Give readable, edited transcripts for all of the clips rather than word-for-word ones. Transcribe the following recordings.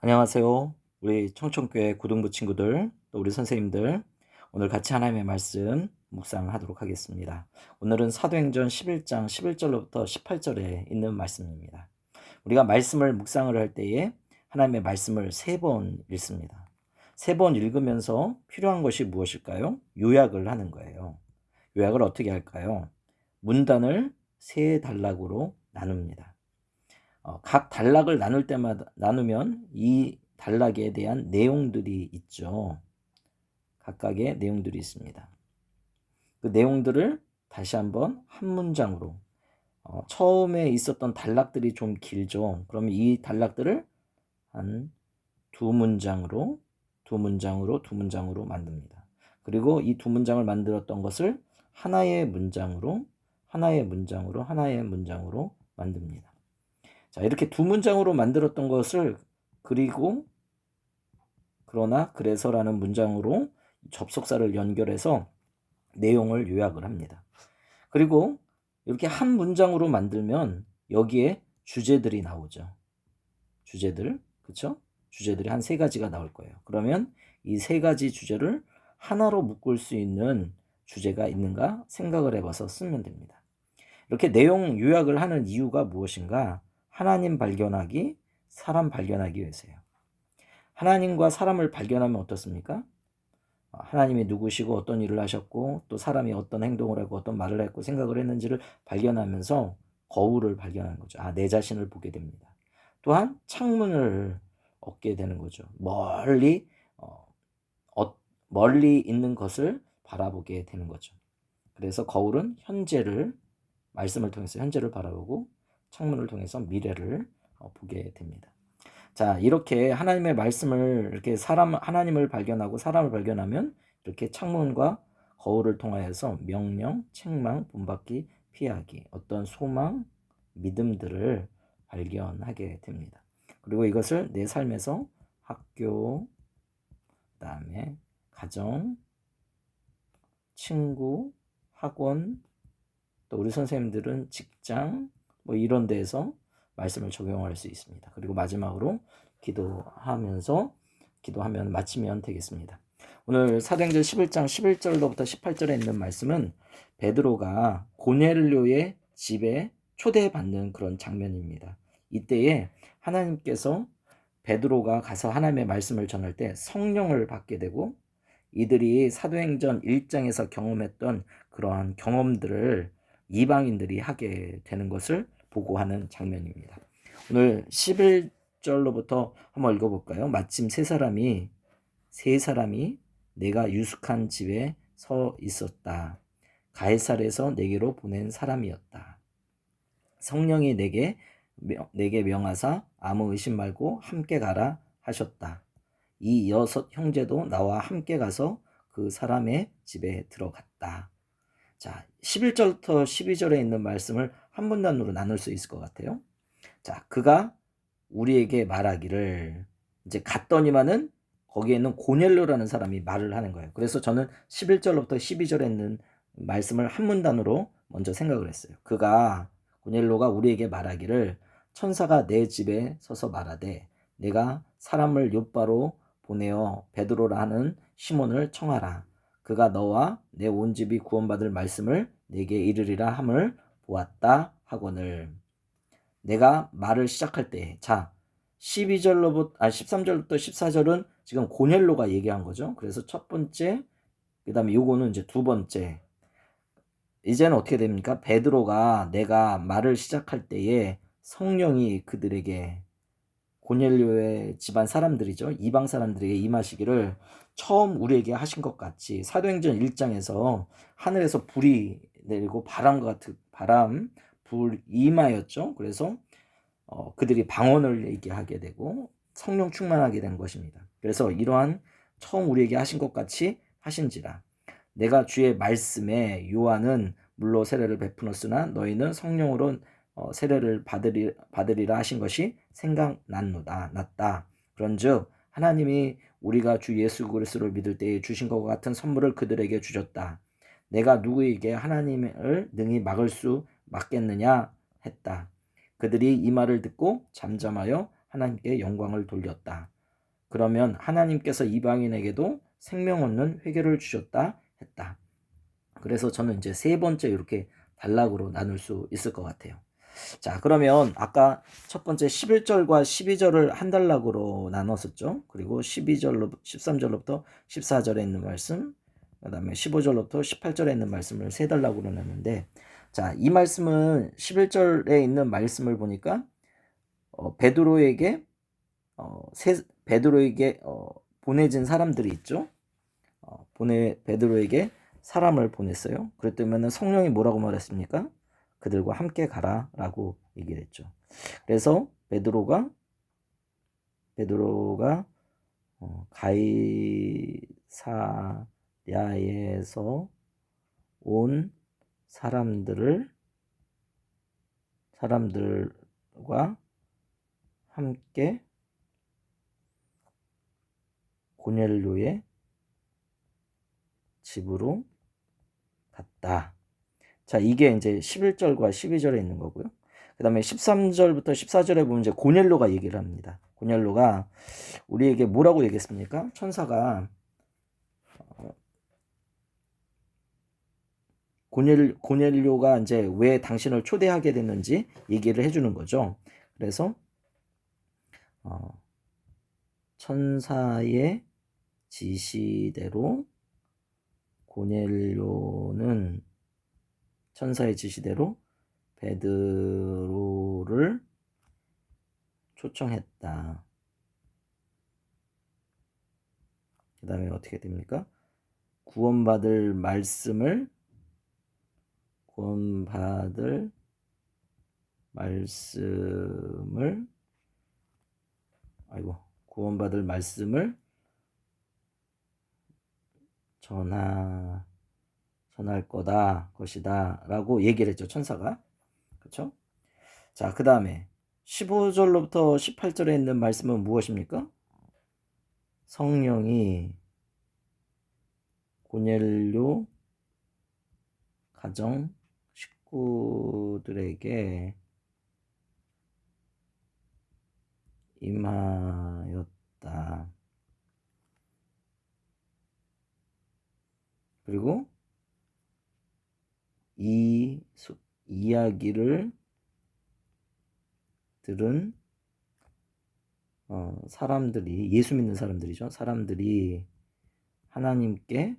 안녕하세요. 우리 청청교회 고등부 친구들, 또 우리 선생님들, 오늘 같이 하나님의 말씀 묵상하도록 하겠습니다. 오늘은 사도행전 11장 11절로부터 18절에 있는 말씀입니다. 우리가 말씀을 묵상을 할 때에 하나님의 말씀을 3번 읽습니다. 3번 읽으면서 필요한 것이 무엇일까요? 요약을 하는 거예요. 요약을 어떻게 할까요? 문단을 3단락으로 나눕니다. 각 단락을 나눌 때마다 나누면 이 단락에 대한 내용들이 있죠. 각각의 내용들이 있습니다. 그 내용들을 다시 한번 한 문장으로 처음에 있었던 단락들이 좀 길죠. 그러면 이 단락들을 한 두 문장으로 만듭니다. 그리고 이 두 문장을 만들었던 것을 하나의 문장으로 만듭니다. 자, 이렇게 두 문장으로 만들었던 것을 그래서라는 문장으로 접속사를 연결해서 내용을 요약을 합니다. 그리고 이렇게 한 문장으로 만들면 여기에 주제들이 나오죠. 그렇죠? 주제들이 한 3가지가 나올 거예요. 그러면 이 3가지 주제를 하나로 묶을 수 있는 주제가 있는가 생각을 해봐서 쓰면 됩니다. 이렇게 내용 요약을 하는 이유가 무엇인가? 하나님 발견하기, 사람 발견하기 위해서요. 하나님과 사람을 발견하면 어떻습니까? 하나님이 누구시고 어떤 일을 하셨고 또 사람이 어떤 행동을 하고 어떤 말을 했고 생각을 했는지를 발견하면서 거울을 발견하는 거죠. 내 자신을 보게 됩니다. 또한 창문을 얻게 되는 거죠. 멀리 있는 것을 바라보게 되는 거죠. 그래서 거울은 말씀을 통해서 현재를 바라보고 창문을 통해서 미래를 보게 됩니다. 자, 이렇게 하나님의 말씀을 이렇게 하나님을 발견하고 사람을 발견하면 이렇게 창문과 거울을 통하여서 명령, 책망, 본받기, 피하기, 어떤 소망, 믿음들을 발견하게 됩니다. 그리고 이것을 내 삶에서 학교, 그다음에 가정, 친구, 학원, 또 우리 선생님들은 직장 이런 데에서 말씀을 적용할 수 있습니다. 그리고 마지막으로 기도하면 마치면 되겠습니다. 오늘 사도행전 11장 11절로부터 18절에 있는 말씀은 베드로가 고넬료의 집에 초대받는 그런 장면입니다. 이때에 하나님께서 베드로가 가서 하나님의 말씀을 전할 때 성령을 받게 되고 이들이 사도행전 1장에서 경험했던 그러한 경험들을 이방인들이 하게 되는 것을 보고하는 장면입니다. 오늘 11절로부터 한번 읽어볼까요? 마침 세 사람이 내가 유숙한 집에 서 있었다. 가이사랴에서 내게로 보낸 사람이었다. 성령이 내게 명하사 아무 의심 말고 함께 가라 하셨다. 이 6 형제도 나와 함께 가서 그 사람의 집에 들어갔다. 자, 11절부터 12절에 있는 말씀을 한 문단으로 나눌 수 있을 것 같아요. 자, 그가 우리에게 말하기를, 이제 갔더니만은 거기에 있는 고넬료라는 사람이 말을 하는 거예요. 그래서 저는 11절부터 12절에 있는 말씀을 한 문단으로 먼저 생각을 했어요. 고넬료가 우리에게 말하기를, 천사가 내 집에 서서 말하되 내가 사람을 욥바로 보내어 베드로라 하는 시몬을 청하라. 그가 너와 내 온 집이 구원받을 말씀을 내게 이르리라 함을 보았다 하거늘. 내가 말을 시작할 때, 자, 13절부터 14절은 지금 고넬료가 얘기한 거죠. 그래서 첫 번째, 그 다음에 요거는 이제 두 번째. 이제는 어떻게 됩니까? 베드로가 내가 말을 시작할 때에 성령이 그들에게, 고넬료의 집안 사람들이죠, 이방 사람들에게 임하시기를 처음 우리에게 하신 것 같이 사도행전 1장에서 하늘에서 불이 내리고 불 임하였죠. 그래서 그들이 방언을 얘기하게 되고 성령 충만하게 된 것입니다. 그래서 이러한 처음 우리에게 하신 것 같이 하신지라. 내가 주의 말씀에 요한은 물로 세례를 베푸었으나 너희는 성령으로 세례를 받으리라 하신 것이 생각났다. 그런즉 하나님이 우리가 주 예수 그리스도를 믿을 때에 주신 것과 같은 선물을 그들에게 주셨다. 내가 누구에게 하나님을 능히 막겠느냐 했다. 그들이 이 말을 듣고 잠잠하여 하나님께 영광을 돌렸다. 그러면 하나님께서 이방인에게도 생명 얻는 회개를 주셨다 했다. 그래서 저는 이제 세 번째 이렇게 단락으로 나눌 수 있을 것 같아요. 자, 그러면 아까 첫 번째 11절과 12절을 한 단락으로 나눴었죠. 그리고 13절로부터 14절에 있는 말씀, 그 다음에 15절로부터 18절에 있는 말씀을 세 단락으로 나눴는데, 자, 이 말씀은 11절에 있는 말씀을 보니까 베드로에게 보내진 사람들이 있죠. 베드로에게 사람을 보냈어요. 그랬더니 성령이 뭐라고 말했습니까? 그들과 함께 가라라고 얘기를 했죠. 그래서 베드로가 가이사랴에서 온 사람들과 함께 고넬료의 집으로 갔다. 자, 이게 이제 11절과 12절에 있는 거고요. 그 다음에 13절부터 14절에 보면 이제 고넬료가 얘기를 합니다. 고넬료가 우리에게 뭐라고 얘기했습니까? 천사가 고넬료가 이제 왜 당신을 초대하게 됐는지 얘기를 해주는 거죠. 그래서 천사의 지시대로 고넬료는 천사의 지시대로 베드로를 초청했다. 그 다음에 어떻게 됩니까? 구원받을 말씀을 전할 것이다 라고 얘기를 했죠, 천사가. 그렇죠? 자, 그 다음에 15절로부터 18절에 있는 말씀은 무엇입니까? 성령이 고넬료 가정 식구들에게 임하였다. 그리고 이 이야기를 들은 사람들이, 예수 믿는 사람들이죠. 사람들이 하나님께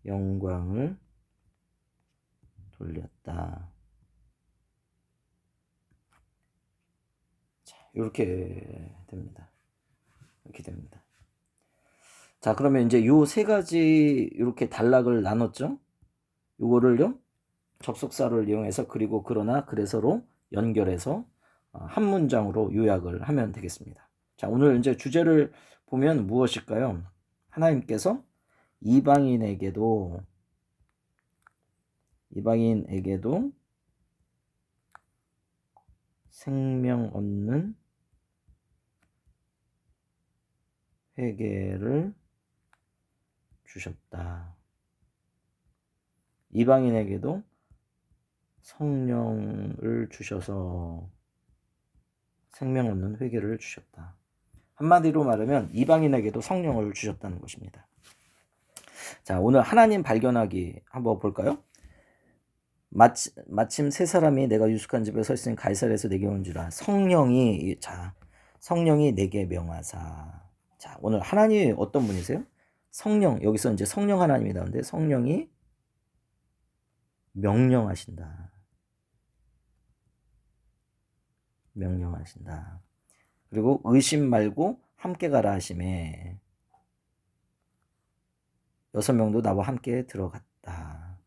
영광을 돌렸다. 자, 이렇게 됩니다. 자, 그러면 이제 요 세 가지 이렇게 단락을 나눴죠. 요거를요, 접속사를 이용해서 그리고 그러나 그래서로 연결해서 한 문장으로 요약을 하면 되겠습니다. 자, 오늘 이제 주제를 보면 무엇일까요? 하나님께서 이방인에게도 생명 얻는 회개를 주셨다. 이방인에게도 성령을 주셔서 생명 얻는 회개를 주셨다. 한마디로 말하면 이방인에게도 성령을 주셨다는 것입니다. 자, 오늘 하나님 발견하기 한번 볼까요? 마침 세 사람이 내가 유숙한 집에 서 있으니 가이사랴에서 내게 온지라. 성령이 내게 명하사. 자, 오늘 하나님이 어떤 분이세요? 성령, 여기서 이제 성령 하나님이 나오는데 성령이 명령하신다. 그리고 의심 말고 함께 가라 하심에 6명도 나와 함께 들어갔다.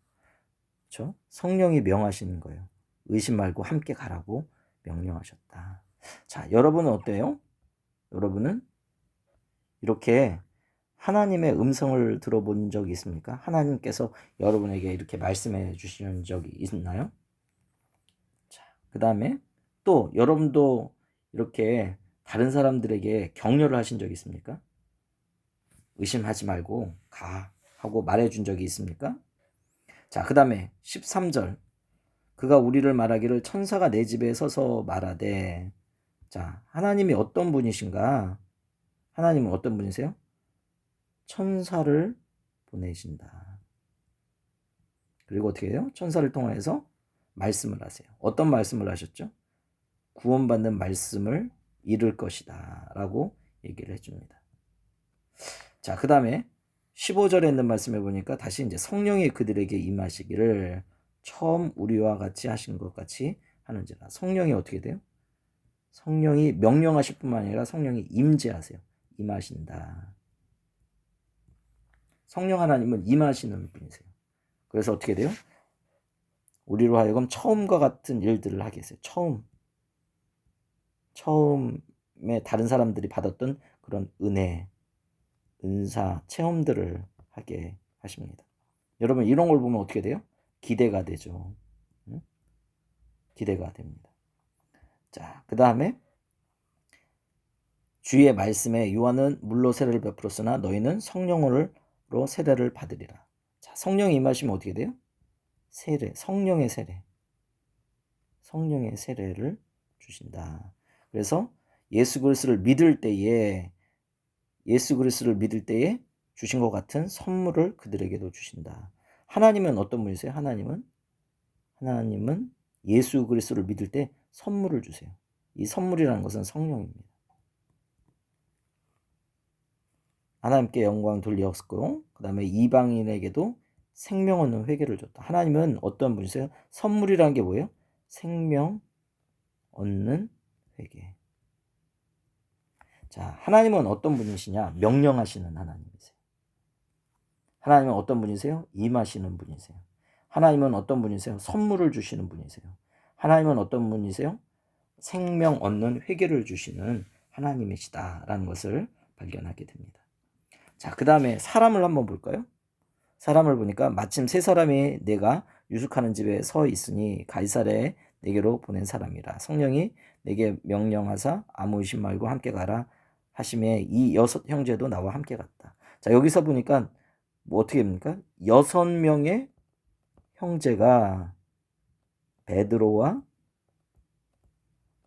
그렇죠? 성령이 명하시는 거예요. 의심 말고 함께 가라고 명령하셨다. 자, 여러분은 어때요? 여러분은 이렇게 하나님의 음성을 들어본 적이 있습니까? 하나님께서 여러분에게 이렇게 말씀해 주시는 적이 있나요? 자, 그 다음에 또 여러분도 이렇게 다른 사람들에게 격려를 하신 적이 있습니까? 의심하지 말고 가 하고 말해준 적이 있습니까? 자, 그 다음에 13절. 그가 우리를 말하기를 천사가 내 집에 서서 말하되 자, 하나님이 어떤 분이신가? 하나님은 어떤 분이세요? 천사를 보내신다. 그리고 어떻게 해요? 천사를 통해서 말씀을 하세요. 어떤 말씀을 하셨죠? 구원받는 말씀을 이룰 것이다 라고 얘기를 해줍니다. 자, 그 다음에 15절에 있는 말씀에 보니까 다시 이제 성령이 그들에게 임하시기를 처음 우리와 같이 하신 것 같이 하는지라. 성령이 어떻게 돼요? 성령이 명령하실 뿐만 아니라 성령이 임재하세요. 임하신다. 성령 하나님은 임하시는 분이세요. 그래서 어떻게 돼요? 우리로 하여금 처음과 같은 일들을 하게 했어요. 처음에 다른 사람들이 받았던 그런 은혜, 은사, 체험들을 하게 하십니다. 여러분 이런 걸 보면 어떻게 돼요? 기대가 되죠. 응? 기대가 됩니다. 자, 그 다음에 주의 말씀에 요한은 물로 세례를 베풀었으나 너희는 성령으로 세례를 받으리라. 자, 성령이 임하시면 어떻게 돼요? 세례, 성령의 세례를 주신다. 그래서 예수 그리스도를 믿을 때에 주신 것 같은 선물을 그들에게도 주신다. 하나님은 어떤 분이세요? 하나님은 예수 그리스도를 믿을 때 선물을 주세요. 이 선물이라는 것은 성령입니다. 하나님께 영광 돌렸고 그 다음에 이방인에게도 생명 얻는 회개를 줬다. 하나님은 어떤 분이세요? 선물이라는 게 뭐예요? 생명 얻는 회개. 자, 하나님은 어떤 분이시냐? 명령하시는 하나님이세요. 하나님은 어떤 분이세요? 임하시는 분이세요. 하나님은 어떤 분이세요? 선물을 주시는 분이세요. 하나님은 어떤 분이세요? 생명 얻는 회개를 주시는 하나님이시다라는 것을 발견하게 됩니다. 자, 그 다음에 사람을 한번 볼까요? 사람을 보니까 마침 세 사람이 내가 유숙하는 집에 서 있으니 가이사랴에 내게로 보낸 사람이라. 성령이 내게 명령하사 아무 의심 말고 함께 가라 하심에 이 6 형제도 나와 함께 갔다. 자, 여기서 보니까 뭐 어떻게 됩니까? 6명의 형제가 베드로와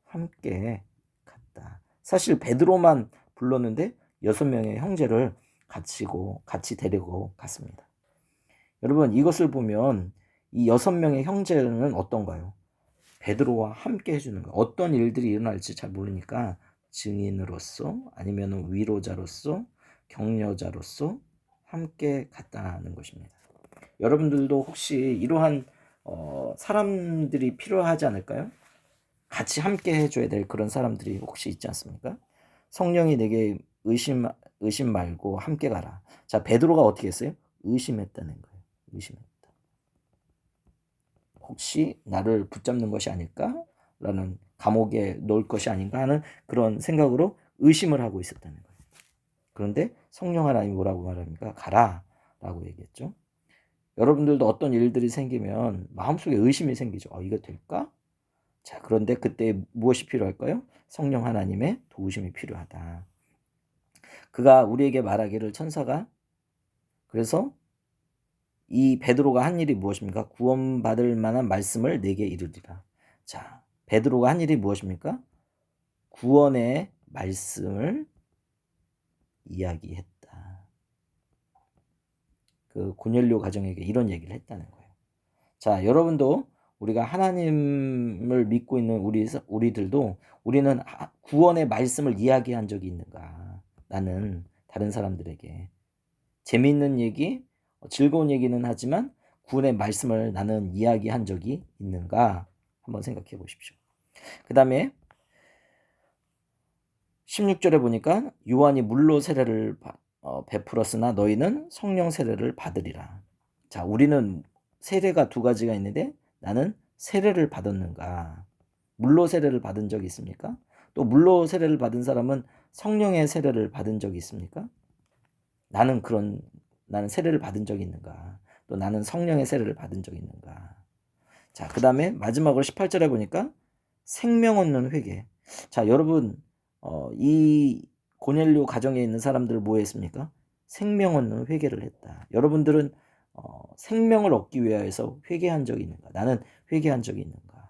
함께 갔다. 사실 베드로만 불렀는데 6명의 형제를 같이 데리고 갔습니다. 여러분 이것을 보면 이 6명의 형제는 어떤가요? 베드로와 함께 해주는 거예요. 어떤 일들이 일어날지 잘 모르니까 증인으로서 아니면 위로자로서 격려자로서 함께 갔다는 것입니다. 여러분들도 혹시 이러한 사람들이 필요하지 않을까요? 같이 함께 해줘야 될 그런 사람들이 혹시 있지 않습니까? 성령이 내게 의심 말고 함께 가라. 자, 베드로가 어떻게 했어요? 의심했다는 거예요. 의심했다. 혹시 나를 붙잡는 것이 아닐까? 라는 감옥에 넣을 것이 아닌가 하는 그런 생각으로 의심을 하고 있었다는 거예요. 그런데 성령 하나님이 뭐라고 말합니까? 가라 라고 얘기했죠. 여러분들도 어떤 일들이 생기면 마음속에 의심이 생기죠. 이거 될까? 자, 그런데 그때 무엇이 필요할까요? 성령 하나님의 도우심이 필요하다. 그가 우리에게 말하기를 천사가 그래서 이 베드로가 한 일이 무엇입니까? 구원받을 만한 말씀을 내게 이르리라. 자, 베드로가 한 일이 무엇입니까? 구원의 말씀을 이야기했다. 그 고넬료 가정에게 이런 얘기를 했다는 거예요. 자, 여러분도 우리가 하나님을 믿고 있는 우리들도 우리는 구원의 말씀을 이야기한 적이 있는가? 나는 다른 사람들에게 재미있는 얘기, 즐거운 얘기는 하지만 구원의 말씀을 나는 이야기한 적이 있는가? 한번 생각해 보십시오. 그 다음에 16절에 보니까 요한이 물로 세례를 베풀었으나 너희는 성령 세례를 받으리라. 자, 우리는 세례가 2가지가 있는데 나는 세례를 받았는가? 물로 세례를 받은 적이 있습니까? 또 물로 세례를 받은 사람은 성령의 세례를 받은 적이 있습니까? 나는 세례를 받은 적이 있는가? 또 나는 성령의 세례를 받은 적이 있는가? 자, 그 다음에 마지막으로 18절에 보니까 생명 얻는 회개. 자, 여러분 이 고넬료 가정에 있는 사람들 뭐 했습니까? 생명 얻는 회개를 했다. 여러분들은 생명을 얻기 위하여서 회개한 적이 있는가? 나는 회개한 적이 있는가?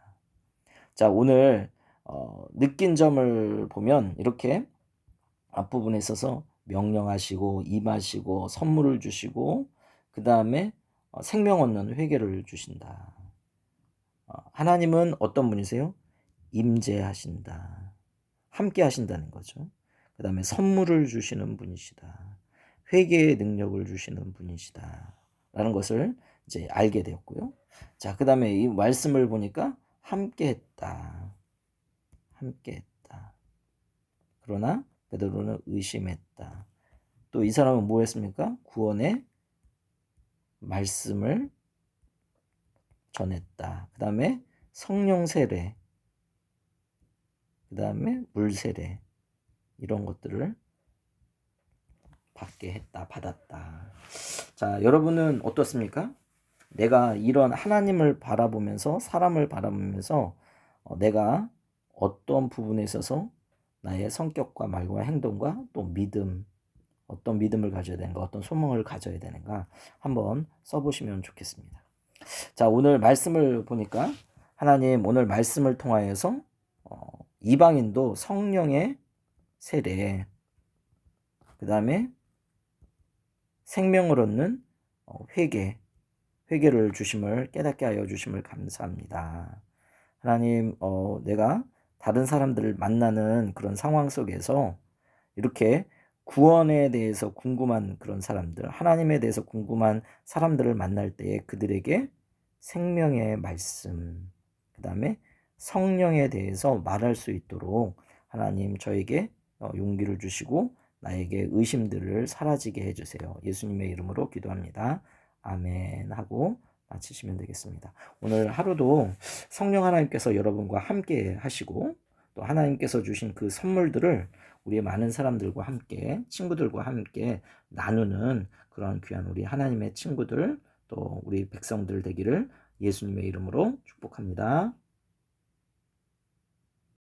자, 오늘 느낀 점을 보면 이렇게 앞부분에 있어서 명령하시고 임하시고 선물을 주시고 그다음에 생명 얻는 회개를 주신다. 하나님은 어떤 분이세요? 임재하신다. 함께 하신다는 거죠. 그다음에 선물을 주시는 분이시다. 회개의 능력을 주시는 분이시다. 라는 것을 이제 알게 되었고요. 자, 그다음에 이 말씀을 보니까 함께 했다. 함께 했다. 그러나 베드로는 의심했다. 또 이 사람은 뭐 했습니까? 구원의 말씀을 전했다. 그다음에 성령 세례, 그다음에 물 세례 이런 것들을 받게 했다. 받았다. 자, 여러분은 어떻습니까? 내가 이런 하나님을 바라보면서 사람을 바라보면서 내가 어떤 부분에 있어서 나의 성격과 말과 행동과 또 믿음, 어떤 믿음을 가져야 되는가, 어떤 소망을 가져야 되는가 한번 써보시면 좋겠습니다. 자, 오늘 말씀을 보니까 하나님 오늘 말씀을 통하여서 이방인도 성령의 세례, 그 다음에 생명을 얻는 회개를 주심을 깨닫게 하여 주심을 감사합니다. 하나님, 내가 다른 사람들을 만나는 그런 상황 속에서 이렇게 구원에 대해서 궁금한 그런 사람들, 하나님에 대해서 궁금한 사람들을 만날 때에 그들에게 생명의 말씀, 그 다음에 성령에 대해서 말할 수 있도록 하나님 저에게 용기를 주시고 나에게 의심들을 사라지게 해주세요. 예수님의 이름으로 기도합니다. 아멘 하고 마치시면 되겠습니다. 오늘 하루도 성령 하나님께서 여러분과 함께 하시고 또 하나님께서 주신 그 선물들을 우리 많은 사람들과 함께 친구들과 함께 나누는 그런 귀한 우리 하나님의 친구들 또 우리 백성들 되기를 예수님의 이름으로 축복합니다.